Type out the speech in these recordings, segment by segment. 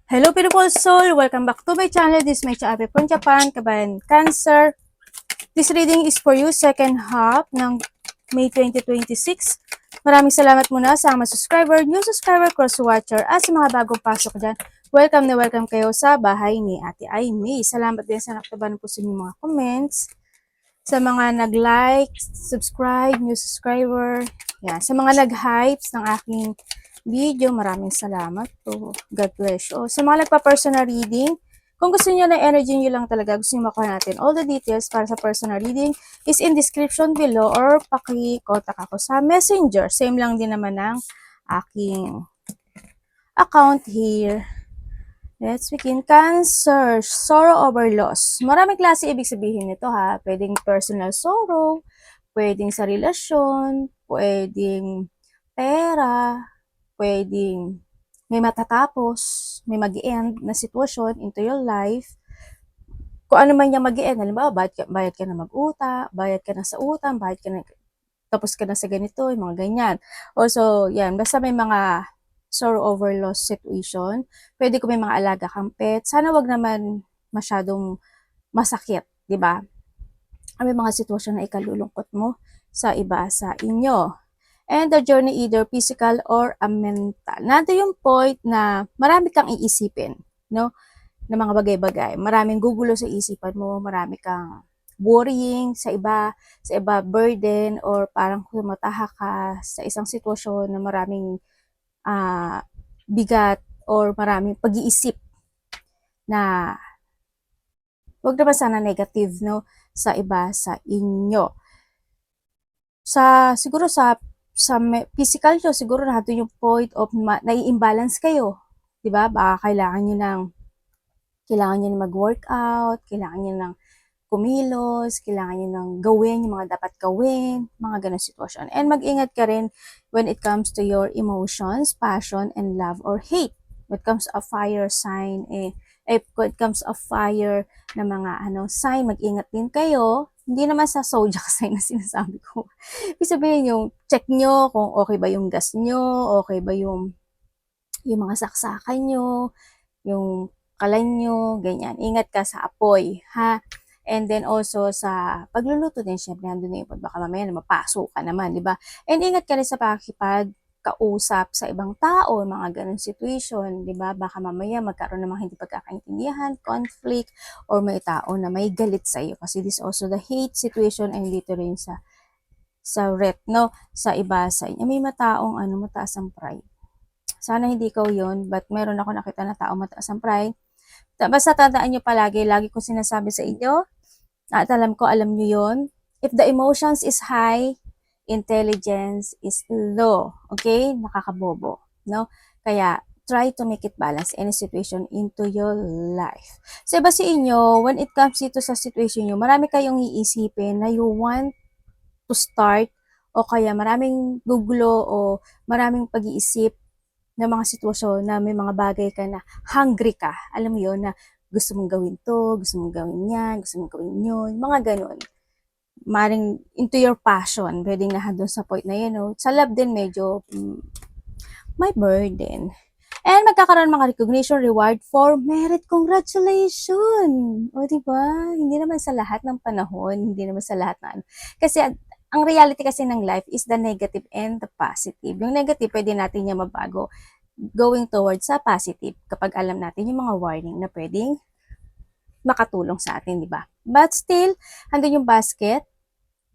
Hello beautiful soul! Welcome back to my channel. This is my Ate from Japan, Kabayan Cancer. This reading is for you, second half ng May 2026. Maraming salamat muna sa mga subscriber, new subscriber, cross-watcher, at sa mga bagong pasok dyan. Welcome na welcome kayo sa bahay ni Ate Aimee. Salamat din sa nakataban po sa inyong mga comments. Sa mga nag-like, subscribe, new subscriber, yan. Sa mga nag-hypes ng aking video, maraming salamat po. God bless you. Sa mga nagpa-personal reading, kung gusto niyo na energy niyo lang talaga, gusto niyo makuha natin all the details para sa personal reading is in description below or paki-contact ako sa messenger. Same lang din naman ng aking account here. Let's begin. Cancer, sorrow over loss. Maraming klase ibig sabihin nito ha. Pwedeng personal sorrow, pwedeng sa relasyon, pwedeng pera, pwedeng may matatapos, may mag-end na sitwasyon into your life. Kung ano man yung mag-end, halimbawa, bayad ka na mag-uta, bayad ka na sa utang, bayad ka na, tapos ka na sa ganito, yung mga ganyan. Also, yan, basta may mga sorrow over loss situation. Pwede ko may mga alaga kang pet. Sana wag naman masyadong masakit, di ba? May mga sitwasyon na ikalulungkot mo sa iba sa inyo. And the journey either physical or mental. Nando yung point na marami kang iisipin, no? Na mga bagay-bagay. Maraming gugulo sa isipan mo, marami kang worrying sa iba burden, or parang kumataha ka sa isang sitwasyon na maraming bigat or maraming pag-iisip na wag naman sana negative, no, sa iba sa inyo. Siguro sa physical nyo, siguro na yung point of nai-imbalance kayo, di ba? Baka kailangan nyo na mag-workout, kailangan nyo ng kumilos, kailangan nyo nang gawin yung mga dapat gawin, mga ganun sitwasyon. And mag-ingat ka rin when it comes to your emotions, passion, and love or hate. When it comes a fire sign, when it comes a fire na mga sign, mag-ingat din kayo. Hindi naman sa zodiac sign na sinasabi ko. Ibig sabihin yung check nyo kung okay ba yung gas nyo, okay ba yung mga saksakan nyo, yung kalan nyo, ganyan. Ingat ka sa apoy, ha? And then also sa pagluluto din, syempre nandun na yung baka mamaya na mapasok ka naman, di ba? And ingat ka rin sa pakikipagkausap sa ibang tao, mga ganun situation, di ba? Baka mamaya magkaroon ng mga hindi pagkakaintindihan, conflict, or may tao na may galit sa iyo. Kasi this also the hate situation, and dito rin sa ret, no? Sa iba sa inyo. May mataong mataas ang pride. Sana hindi ko yun, but meron ako nakita na tao mataas ang pride. Basta tandaan nyo palagi, lagi ko sinasabi sa inyo, at alam nyo yun, if the emotions is high, intelligence is low. Okay? Nakakabobo. No? Kaya, try to make it balance any situation into your life. So, iba sa inyo, when it comes dito sa situation nyo, marami kayong iisipin na you want to start, o kaya maraming gugulo o maraming pag-iisip na mga sitwasyon na may mga bagay ka na hungry ka. Alam mo yon na gusto mong gawin to, gusto mong gawin yan, gusto mong gawin yun, mga ganun. Maring into your passion, pwedeng doon sa point na yun. No? Sa love din medyo may burden. And magkakaroon mga recognition, reward for merit. Congratulations! O diba? Hindi naman sa lahat ng panahon, hindi naman sa lahat na Kasi ang reality kasi ng life is the negative and the positive. Yung negative, pwede natin niya mabago going towards sa positive kapag alam natin yung mga warning na pwedeng makatulong sa atin, di ba? But still, andun yung basket,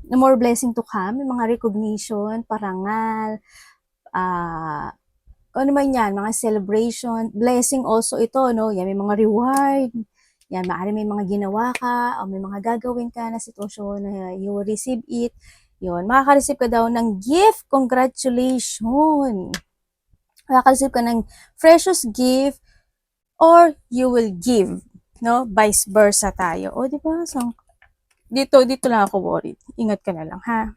na more blessing to come, yung mga recognition, parangal, ano man yan, mga celebration, blessing also ito, no? Yan, may mga reward, yan, maaari may mga ginawa ka, o may mga gagawin ka na sitwasyon na you will receive it. Yun, makaka-receive ka daw ng gift, congratulations! Makaka-receive ka ng precious gift, or you will give, no? Vice versa tayo. O, di ba? So, dito lang ako worried. Ingat ka na lang, ha?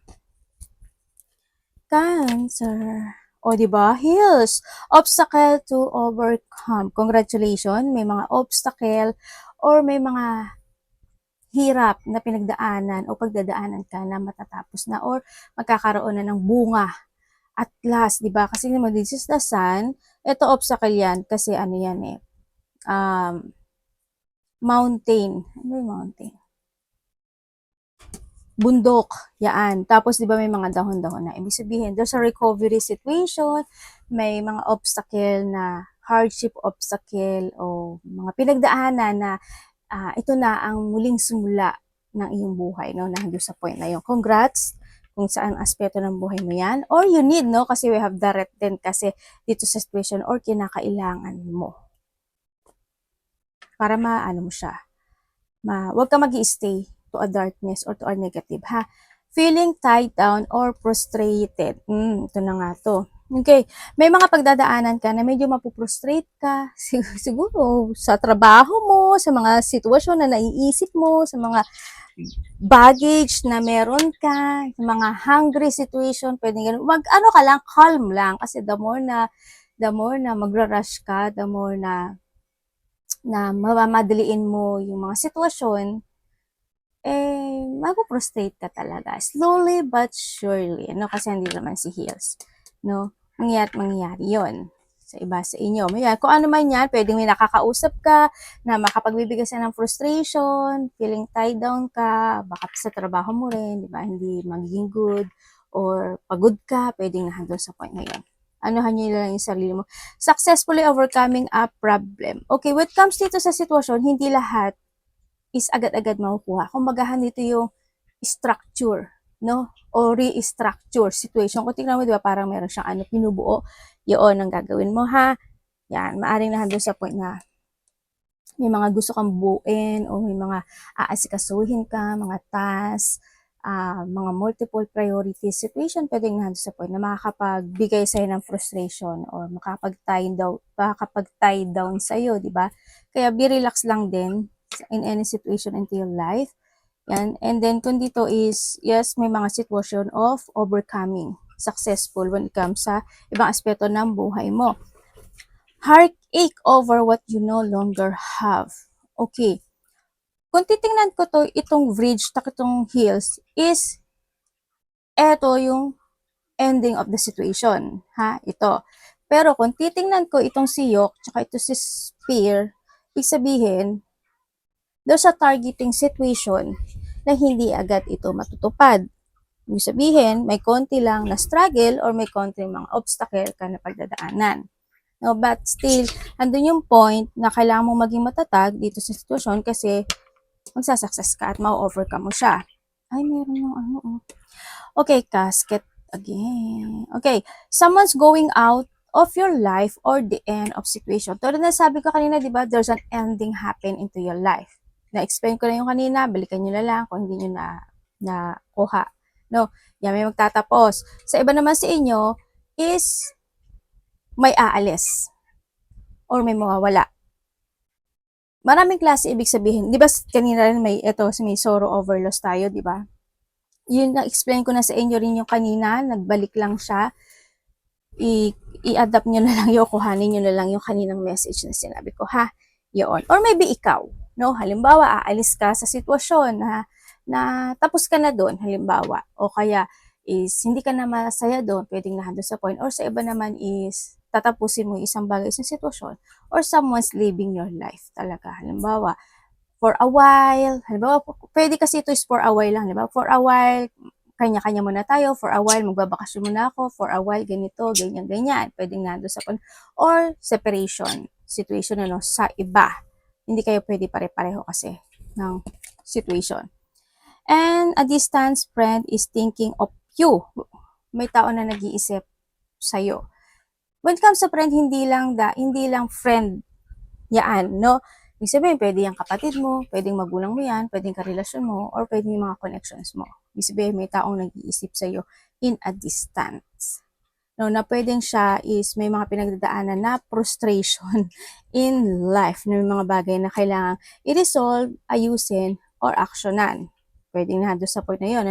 Cancer. O, di ba? Hills. Obstacle to overcome. Congratulations. May mga obstacle or may mga hirap na pinagdaanan o pagdadaanan ka na matatapos na or magkakaroon na ng bunga. At last, di ba? Kasi naman, this is the sun. Ito, obstacle yan. Kasi ano yan mountain. Ano yung mountain? Bundok, yan. Tapos, di ba may mga dahon-dahon na. Ibig sabihin, there's a recovery situation, may mga obstacle na hardship obstacle o mga pinagdaanan na ito na ang muling simula ng iyong buhay, no? Nandun sa point na yun. Congrats kung saan aspeto ng buhay mo yan. Or you need, no? Kasi we have direct din kasi dito sa situation or kinakailangan mo. Para maano mo siya. Huwag ka mag-i-stay to a darkness or to a negative, ha? Feeling tied down or frustrated. Ito na nga to. Okay, may mga pagdadaanan ka na medyo mapuprostrate ka, siguro sa trabaho mo, sa mga sitwasyon na naiisip mo, sa mga baggage na meron ka, sa mga hungry situation, pwede ganun. Ano ka lang, calm lang, kasi the more na magra-rush ka, the more na mamamadaliin mo yung mga sitwasyon, mapuprostrate ka talaga. Slowly but surely. Ano, kasi hindi naman si Heels. No? Mangyayari yon sa iba sa inyo. May, kung ano man yan, pwedeng may nakakausap ka na makapagbibigay sa ng frustration, feeling tied down ka, baka sa trabaho mo rin, di ba? Hindi magiging good, or pagod ka, pwedeng nandun sa point na yun. Anuhan nyo lang yung sarili mo. Successfully overcoming a problem. Okay, when it comes dito sa sitwasyon, hindi lahat is agad-agad makukuha. Kumbaga, dito yung structure, no? O re-structure situation. Kung tingnan mo, di ba, parang meron siyang pinubuo. Yun ang gagawin mo, ha? Yan, maaring nandun sa point na may mga gusto kang buuin o may mga aasikasuhin ka, mga tasks, mga multiple priority situation, pwedeng nandun sa point na makakapagbigay sa'yo ng frustration or makakapag-tie down sa'yo, di ba? Kaya be relax lang din in any situation into your life. Yan. And then, kung dito is, yes, may mga situation of overcoming, successful when it comes sa ibang aspeto ng buhay mo. Heartache over what you no longer have. Okay. Kung titingnan ko to, itong bridge, itong heels, is, eto yung ending of the situation. Ha? Ito. Pero kung titingnan ko itong siyok, tsaka ito si spear, ibig sabihin, there's a targeting situation na hindi agad ito matutupad. Ibig sabihin, may konti lang na struggle or may konti mga obstacle ka na pagdadaanan. No, but still, andun yung point na kailangan mong maging matatag dito sa sitwasyon kasi magsasucess ka at ma-overcome mo siya. Ay, meron yung Okay, casket again. Okay, someone's going out of your life or the end of situation. Tulad na sabi ko kanina, di ba, there's an ending happen into your life. Na-explain ko na yung kanina, balikan nyo na lang kung hindi nyo na kuha. No, yan may magtatapos. Sa iba naman sa inyo is may aalis or may mawawala. Maraming klase ibig sabihin. Di ba kanina rin may sorrow over loss tayo, di ba? Yun na-explain ko na sa inyo rin yung kanina, nagbalik lang siya. I-adapt nyo na lang yung, kuhanin nyo na lang yung kaninang message na sinabi ko, ha? Yun. Or maybe ikaw, no? Halimbawa, aalis ka sa sitwasyon na tapos ka na doon, halimbawa. O kaya, is hindi ka na masaya doon, pwedeng nandun sa point. Or sa iba naman is, tatapusin mo isang bagay sa sitwasyon. Or someone's living your life talaga. Halimbawa, for a while, halimbawa, pwede kasi ito is for a while lang, diba? For a while, kanya-kanya muna tayo, for a while, magbabakasyon muna ako, for a while, ganito, ganyan, pwedeng nando sa point. Or separation situation, sa iba. Hindi kayo pwede pare-pareho kasi ng situation. And a distance friend is thinking of you. May tao na nag-iisip sa'yo. When it comes to friend, hindi lang friend yan, no? Ibig sabihin, pwede yung kapatid mo, pwedeng magulang mo yan, pwedeng karelasyon mo, or pwedeng yung mga connections mo. Ibig sabihin, may taong nag-iisip sa'yo in a distance. No, na pwedeng siya is may mga pinagdadaanan na frustration in life, na may mga bagay na kailangan i-resolve, ayusin, or aksyonan. Pwedeng nandun sa point na yun,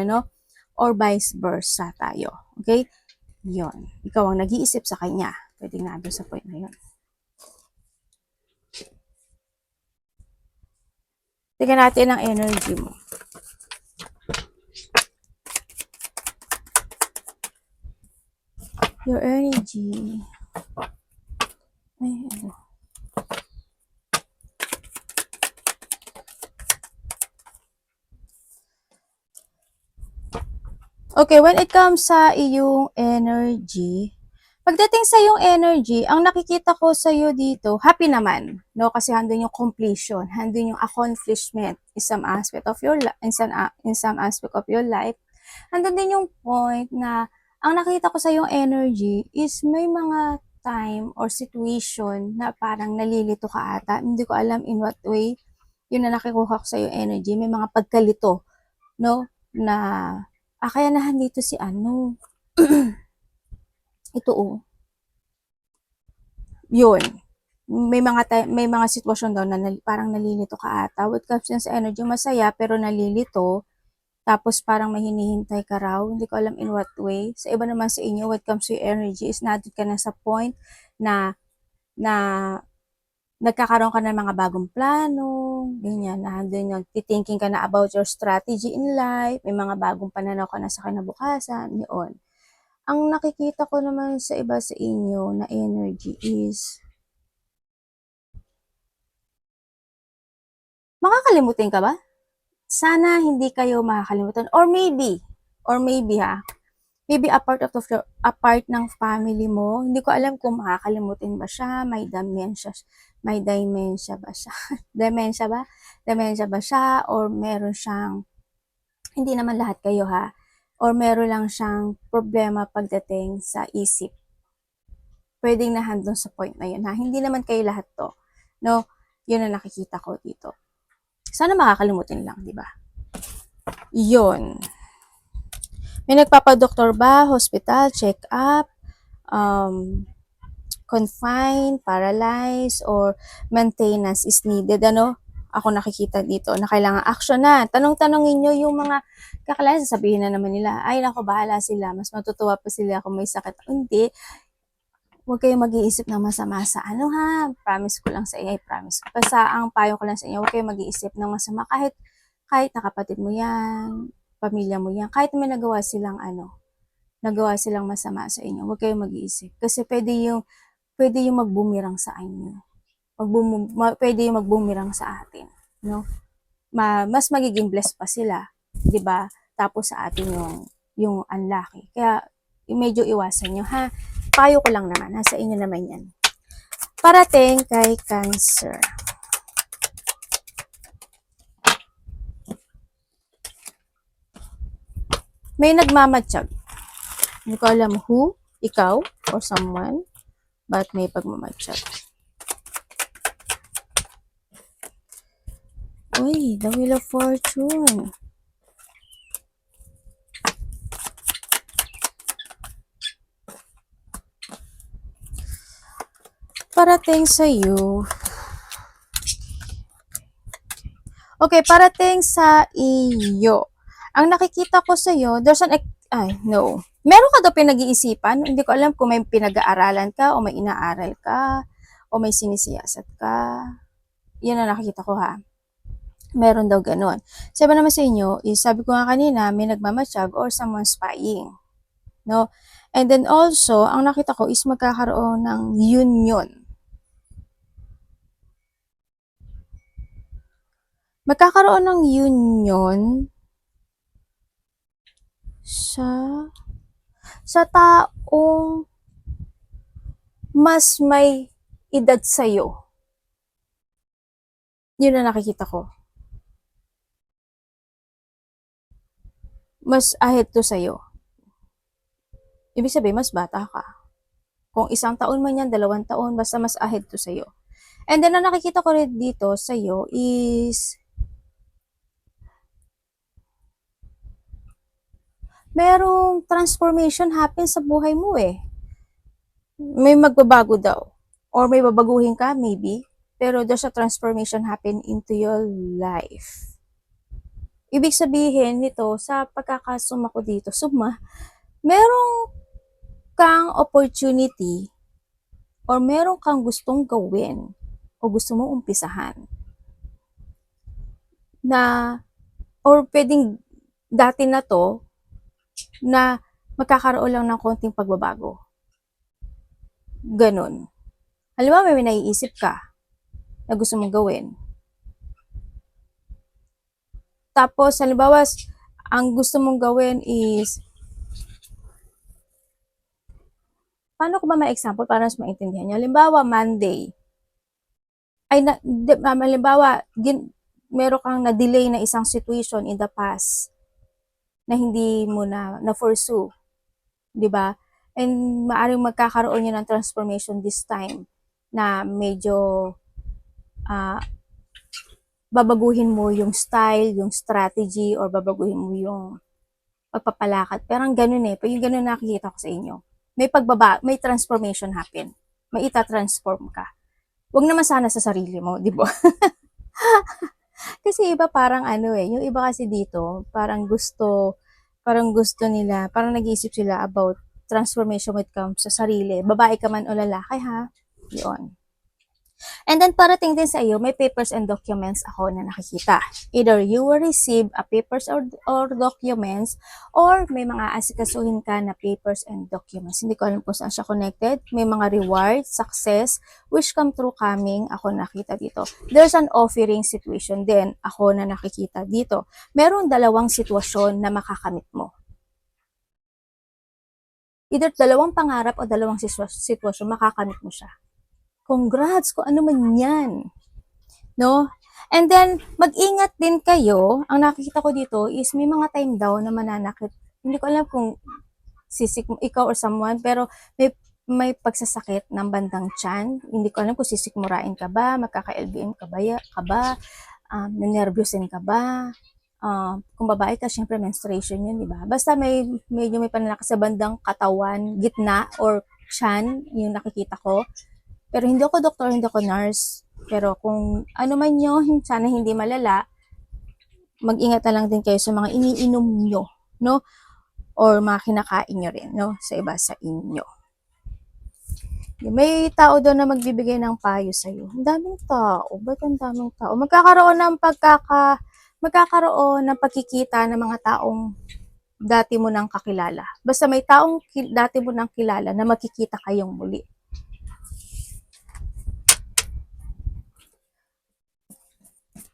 or vice versa tayo. Okay? Yon. Ikaw ang nag-iisip sa kanya. Pwedeng nandun sa point na yun. Tingnan natin ang energy mo. Your energy. Ay, ano. Okay, when it comes sa iyong energy, pagdating sa iyong energy, ang nakikita ko sa iyo dito, happy naman, no? Kasi handun yung completion, handun yung accomplishment in some aspect of your life, in some aspect of your life. Handun din yung point na ang nakita ko sa iyong energy is may mga time or situation na parang nalilito ka ata. Hindi ko alam in what way. Yun na nakikuha ko sa iyong energy. May mga pagkalito, no? Na kaya nandito si ano, ito oh, yun. May mga sitwasyon daw na parang nalilito ka ata. With captions energy, masaya pero nalilito. Tapos parang may hinihintay ka raw. Hindi ko alam in what way. Sa iba naman sa inyo, what comes to your energy is nandun ka na sa point na na nagkakaroon ka ng mga bagong plano, ganyan, na nandun yung tithinking ka na about your strategy in life, may mga bagong pananaw ka na sa kinabukasan, yun. Ang nakikita ko naman sa iba sa inyo na energy is makakalimutin ka ba? Sana hindi kayo makakalimutan. Or maybe ha, maybe a part ng family mo, hindi ko alam kung makakalimutin ba siya, may dementia ba siya? Dementia ba? Dementia ba siya? Or meron siyang, hindi naman lahat kayo ha, or meron lang siyang problema pagdating sa isip. Pwedeng nahandun sa point na yun ha. Hindi naman kayo lahat to. No? Yun ang nakikita ko dito. Sana makakalimutin lang, di ba? Yun. May nagpapadoktor ba? Hospital, check-up, um, confined, paralyzed, or maintenance is needed, ano? Ako nakikita dito na kailangan action na. Tanong-tanongin nyo yung mga kakalayan, sasabihin na naman nila, ay nako, bahala sila, mas matutuwa pa sila kung may sakit. Hindi, huwag kayong mag-iisip ng masama sa ano ha, promise ko lang sa inyo, promise ko. Basta ang payo ko lang sa inyo, huwag kayong mag-iisip ng masama kahit na kapatid mo yan, pamilya mo yan, kahit may nagawa silang masama sa inyo, huwag kayong mag-iisip. Kasi pwede yung magbumirang sa inyo. Pwede yung magbumirang sa atin, no? Mas magiging blessed pa sila, 'di ba? Tapos sa atin yung unlucky. Kaya medyo iwasan nyo ha. Payo ko lang naman, nasa inyo naman yan. Parating kay Cancer. May nagmamatsyag. Hindi ko alam who, ikaw, or someone, but may pagmamatsyag. Uy, the Wheel of Fortune. Parating sa iyo. Okay, parating sa iyo. Ang nakikita ko sa iyo, no. Meron ka daw pinag-iisipan? Hindi ko alam kung may pinag-aaralan ka o may inaaral ka o may sinisiyasat ka. Yan ang nakikita ko ha. Meron daw ganun. Sabi naman sa inyo, sabi ko nga kanina, may nagmamatsyag or someone spying. No? And then also, ang nakita ko is magkakaroon ng union. Magkakaroon ng union sa taong mas may edad sa'yo. Yun ang nakikita ko. Mas ahead to sa'yo. Ibig sabihin, mas bata ka. Kung 1 taon man yan, 2 taon, basta mas ahead to sa'yo. And then, ang nakikita ko rin dito sa'yo is merong transformation happen sa buhay mo eh. May magbabago daw. Or may babaguhin ka, maybe. Pero there's a transformation happen into your life. Ibig sabihin nito, sa pagkakasuma ko dito, merong kang opportunity or meron kang gustong gawin o gusto mong umpisahan na or pwedeng dati na to na magkakaroon lang ng konting pagbabago. Ganon. Halimbawa, may naiisip ka na gusto mong gawin. Tapos, halimbawa, ang gusto mong gawin is paano ko ba ma-example para mas maintindihan nyo? Halimbawa, Monday, halimbawa, meron kang na-delay na isang situation in the past na hindi mo na pursue, di ba? And maaring magkakaroon yun ng transformation this time na medyo babaguhin mo yung style, yung strategy, or babaguhin mo yung pagpapalakad. Pero ganun yung ganun nakikita ko sa inyo. May transformation happen. May ita-transform ka. Huwag naman sana sa sarili mo, di ba? Kasi iba parang yung iba kasi dito, parang gusto nila, parang nag-iisip sila about transformation when it comes sa sarili. Babae ka man o lalaki, ha? Yun. And then, parating din sa iyo, may papers and documents ako na nakikita. Either you will receive a papers or documents, or may mga asikasuhin ka na papers and documents. Hindi ko alam kung saan siya connected. May mga rewards, success, which come through coming, ako nakita dito. There's an offering situation din, ako na nakikita dito. Merong dalawang sitwasyon na makakamit mo. Either dalawang pangarap o dalawang sitwasyon, makakamit mo siya. Congrats kung ano man yan. No? And then, mag-ingat din kayo. Ang nakikita ko dito is may mga time daw na mananakit. Hindi ko alam kung ikaw or someone, pero may pagsasakit ng bandang tiyan. Hindi ko alam kung sisikmurain ka ba, magkaka-LBM ka ba, nanervyosin ka ba. Kung babae ka, syempre menstruation yun, di ba? Basta medyo may pananakit sa bandang katawan, gitna, or tiyan, yung nakikita ko. Pero hindi ako doktor, hindi ako nurse. Pero kung ano man nyo, sana hindi malala, mag-ingat na lang din kayo sa mga iniinom nyo, no? Or mga kinakain nyo rin, no? Sa iba sa inyo. May tao doon na magbibigay ng payo sa'yo. Ang daming tao. Ba't ang daming tao? Magkakaroon ng pagkikita ng mga taong dati mo nang kakilala. Basta may taong dati mo nang kilala na makikita kayong muli.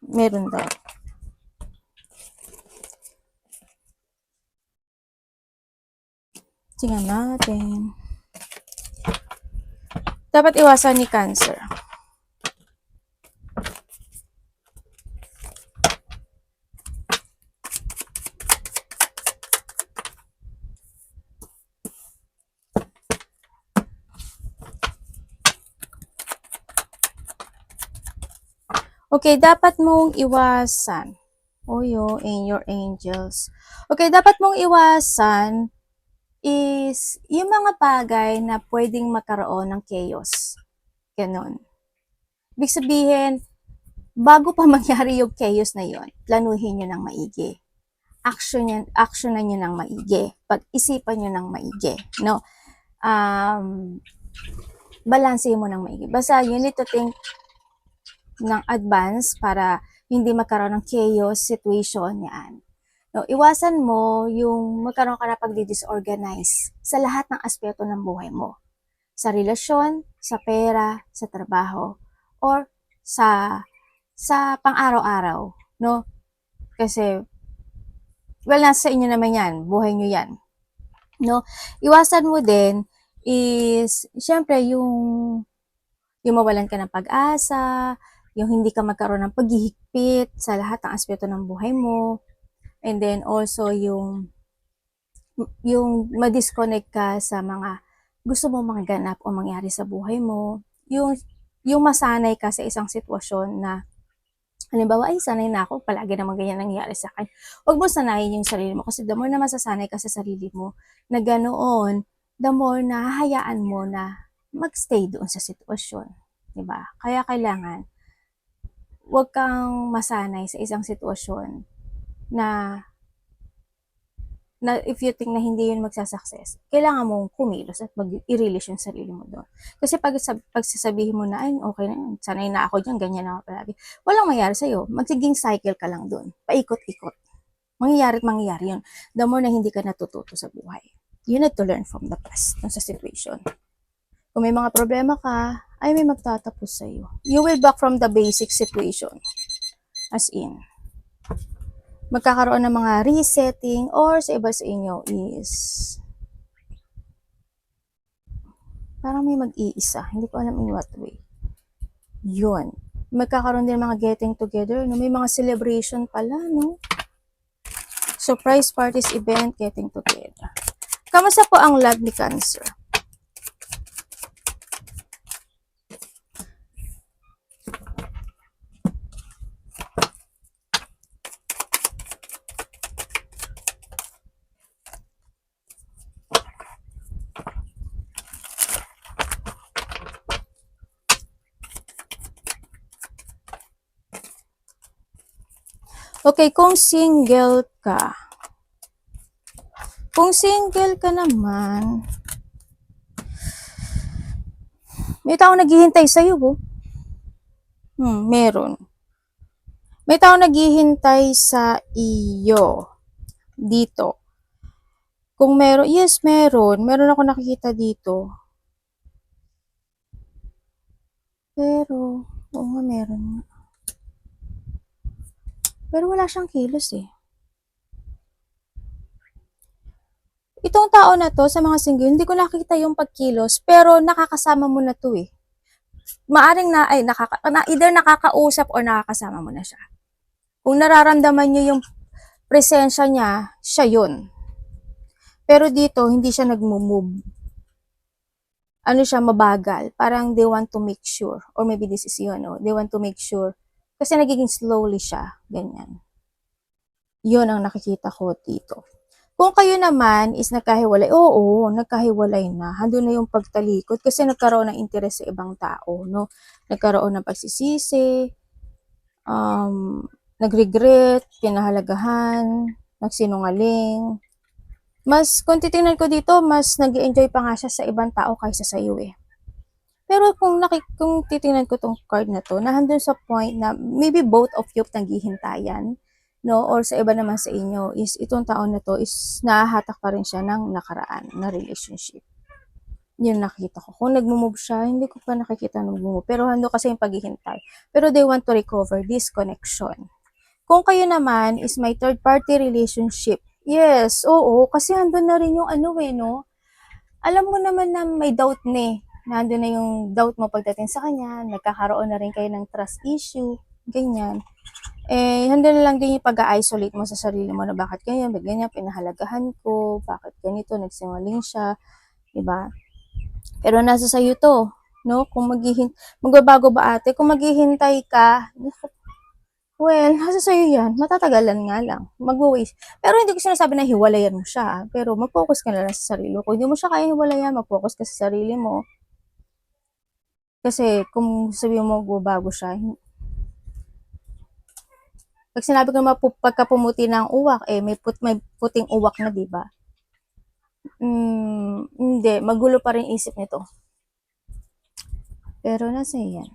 Meron daw. Tingnan natin. Dapat iwasan ni Cancer. Okay, dapat mong iwasan. In your angels. Okay, dapat mong iwasan is yung mga bagay na pwedeng magkaroon ng chaos. Ganon. Ibig sabihin, bago pa mangyari yung chaos na yon, planuhin nyo ng maigi. Actionan nyo ng maigi. Pag-isipan nyo ng maigi. No? Balansehin mo ng maigi. Basta you need to think ng advance para hindi magkaroon ng chaos situation yan. No, iwasan mo yung magkaroon ka na pagdi-disorganize sa lahat ng aspeto ng buhay mo. Sa relasyon, sa pera, sa trabaho, or sa pang-araw-araw, no? Kasi nasa inyo naman yan, buhay nyo yan. No? Iwasan mo din is syempre yung mawalan ka ng pag-asa, yung hindi ka magkaroon ng paghihigpit sa lahat ng aspeto ng buhay mo, and then also yung ma-disconnect ka sa mga gusto mo maganap o mangyari sa buhay mo, yung masanay ka sa isang sitwasyon na halimbawa, sanay na ako, palagi naman ganyan nangyayari sa akin. Huwag mo sanayin yung sarili mo kasi the more na masasanay ka sa sarili mo na ganoon, the more na hahayaan mo na magstay doon sa sitwasyon. Diba? Kaya kailangan huwag kang masanay sa isang sitwasyon na if you think na hindi yun magsasucess, kailangan mong kumilos at i-release yung sarili mo doon. Kasi pag sasabihin mo na, ay, okay na yun, sanay na ako dyan, ganyan ako palagi, walang mangyari sa'yo. Magsiging cycle ka lang doon. Paikot-ikot. Mangyayari yun. The more na hindi ka natututo sa buhay. You need to learn from the past sa situation. Kung may mga problema ka, ay may magtatapos sa'yo. You will back from the basic situation. As in, magkakaroon ng mga resetting or sa iba sa inyo is Parang may mag-iisa. Hindi ko alam in what way. Yun. Magkakaroon din mga getting together, no? May mga celebration pala, no? Surprise parties, event, getting together. Kamusta po ang love ni Cancer? Okay, kung single ka naman, may tao naghihintay sa'yo, oh. Meron. May tao naghihintay sa iyo. Dito. Kung meron, yes, meron. Meron ako nakikita dito. Pero, oo nga, meron. Pero wala siyang kilos, eh. Itong tao na to, sa mga single, hindi ko nakikita yung pagkilos, pero nakakasama mo na to, eh. Maaring either nakakausap or nakakasama mo na siya. Kung nararamdaman niyo yung presensya niya, siya yun. Pero dito, hindi siya nagmo-move. Ano siya, mabagal. Parang they want to make sure. Or maybe this is yun, no? They want to make sure. Kasi nagiging slowly siya. Ganyan. Yun ang nakikita ko dito. Kung kayo naman is nagkahiwalay, oo, nagkahiwalay na. Handun na yung pagtalikod kasi nagkaroon ng interes sa ibang tao, no? Nagkaroon ng pagsisisi, nagregret, pinahalagahan, nagsinungaling. Mas, kung titingnan ko dito, mas nag-enjoy pa nga siya sa ibang tao kaysa sa iyo, eh. Pero kung titingnan ko tong card na to, nahandun sa point na maybe both of you naghihintayan, no? Or sa iba naman sa inyo is itong tao na to is nahahatak pa rin siya ng nakaraan na relationship. Yun nakita ko. Kung nagmo-move siya, hindi ko pa nakikita nagmo-move. Pero hando kasi yung paghihintay. Pero they want to recover this connection. Kung kayo naman is may third party relationship, yes, oo, kasi handun na rin yung ano eh, no? Alam mo naman na may doubt na eh. Nandun na yung doubt mo pagdating sa kanya, nagkakaroon na rin kayo ng trust issue, ganyan. Eh, handun na lang din yung pag-isolate mo sa sarili mo na bakit ganyan, pinahalagahan ko, bakit ganito, nagsinungaling siya, diba? Pero nasa sa'yo to, no? Kung magbabago ba ate? Kung maghihintay ka, well, nasa sa'yo yan. Matatagalan nga lang. Mag-waste. Pero hindi ko sinasabi na hiwalayan mo siya. Pero mag-focus ka na lang sa sarili. Kung hindi mo siya kaya hiwalayan, mag-focus ka sa sarili mo. Kasi kung sabi mo magbabago siya, pag sinabi ko pagka pumuti ng uwak, eh, may puting uwak na, diba? Hindi. Magulo pa rin isip nito. Pero nasa yan.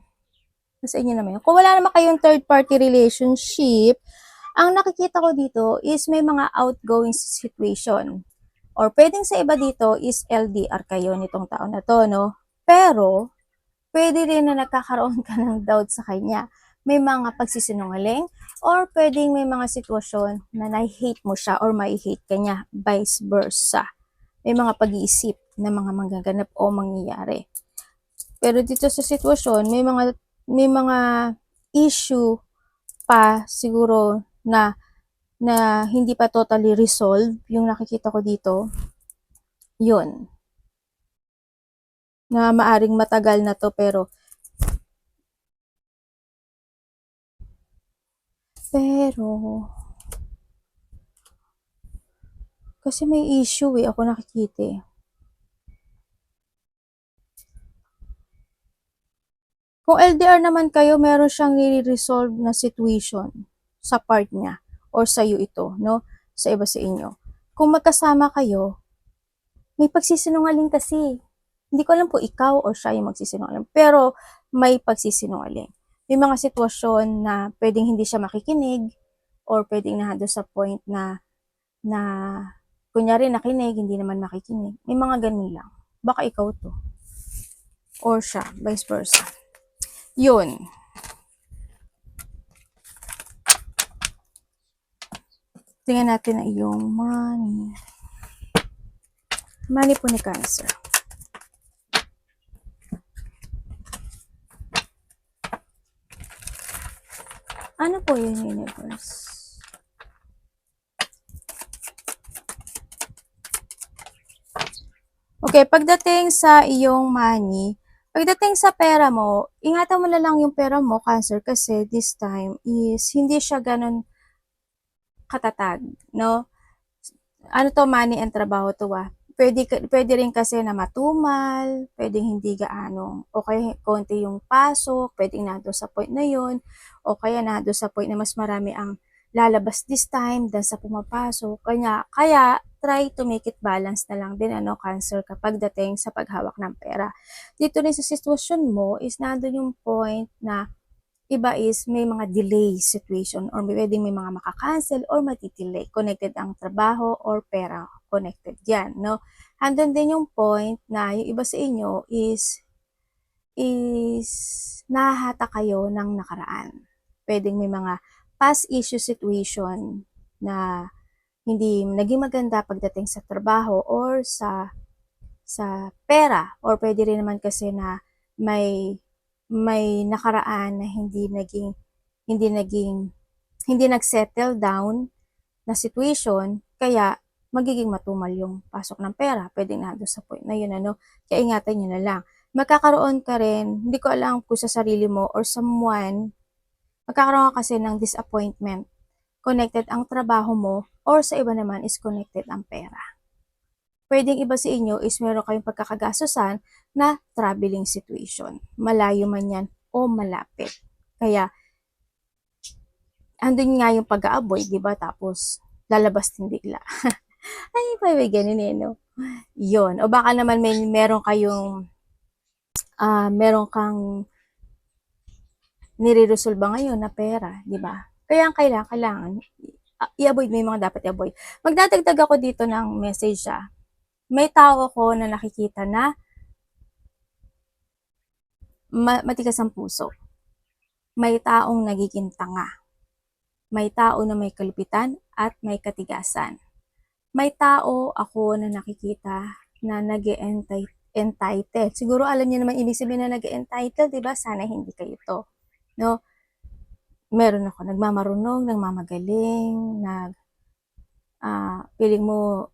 Nasa inyo naman yun. Kung wala naman kayong third party relationship, ang nakikita ko dito is may mga outgoing situation. Or pwedeng sa iba dito is LDR kayo nitong taon na to, no? Pero, pwede rin na nagkakaroon ka ng doubt sa kanya. May mga pagsisinungaling or pwedeng may mga sitwasyon na na-hate mo siya or may-hate ka niya, vice versa. May mga pag-iisip na mga magaganap o mangyayari. Pero dito sa sitwasyon, may mga issue pa siguro na hindi pa totally resolved yung nakikita ko dito. Yun. Na maaring matagal na to pero kasi may issue eh, ako nakikita eh. Kung LDR naman kayo, meron siyang nire-resolve na situation sa part niya or sa iyo ito, no? Sa iba sa inyo. Kung magkasama kayo, may pagsisinungaling kasi. Hindi ko alam po ikaw o siya yung magsisinungaling, pero may pagsisinungaling. May mga sitwasyon na pwedeng hindi siya makikinig or pwedeng nahado sa point na kunyari nakinig, hindi naman makikinig. May mga ganun lang. Baka ikaw to. Or siya, vice versa. Yun. Tingnan natin na yung money. Money po ni Cancer. Ano po yun, universe? Okay, pagdating sa iyong money, pagdating sa pera mo, ingatan mo na lang yung pera mo, Cancer, kasi this time is hindi siya ganun katatag, no? Ano to, money and trabaho to pwede rin kasi na matumal, pwedeng hindi gaano, okay, konti yung pasok, pwedeng nando sa point na yun, o kaya nando sa point na mas marami ang lalabas this time than sa pumapasok. Kaya try to make it balance na lang din, ano, Cancer, kapag dating sa paghawak ng pera. Dito rin sa sitwasyon mo is nando yung point na iba is may mga delay situation or pwedeng may mga maka-cancel or matidelay. Connected ang trabaho or pera. Connected yan, no? Andun din yung point na yung iba sa inyo is nahahata kayo ng nakaraan. Pwedeng may mga past issue situation na hindi naging maganda pagdating sa trabaho or sa pera, or pwede rin naman kasi na may nakaraan na hindi nag-settle down na situation, kaya magiging matumal yung pasok ng pera. Pwedeng nandun sa point na yun, ano? Kaya ingatan nyo na lang. Magkakaroon ka rin, hindi ko alam kung sa sarili mo or someone, magkakaroon ka kasi ng disappointment. Connected ang trabaho mo or sa iba naman is connected ang pera. Pwedeng iba sa inyo is meron kayong pagkakagastusan na traveling situation. Malayo man yan o malapit. Kaya, andun nga yung pag-aaboy, di ba? Tapos, lalabas din bigla. Ay, may ganun eh, no? Yun. O baka naman meron kang nire-resolve ngayon na pera, di ba? Kaya ang kailangan, i-avoid mo yung mga dapat i-avoid. Magdadagdag ako dito ng message May tao ako na nakikita na matigas ang puso. May taong nagiging tanga. May tao na may kalupitan at may katigasan. May tao ako na nakikita na nag-entitled. Siguro alam niyo naman ibig sabihin na nag-entitled, di ba? Sana hindi kayo to. No? Meron ako nagmamarunong, nagmamagaling, feeling mo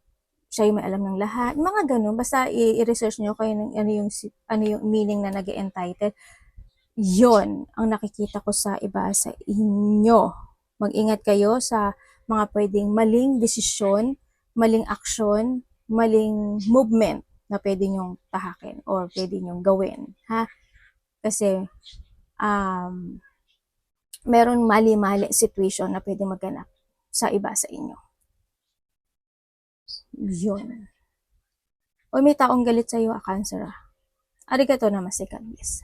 siya yung may alam ng lahat. Mga ganun. Basta i-research nyo kayo ano yung meaning na nag-entitled. Yon ang nakikita ko sa iba sa inyo. Mag-ingat kayo sa mga pwedeng maling desisyon, maling aksyon, maling movement na pwede nyong tahakin or pwede nyong gawin. Ha? Kasi, meron mali-mali situation na pwede maganap sa iba sa inyo. Yun. O may taong galit sa iyo, Cancer. Arigato namaste, God bless.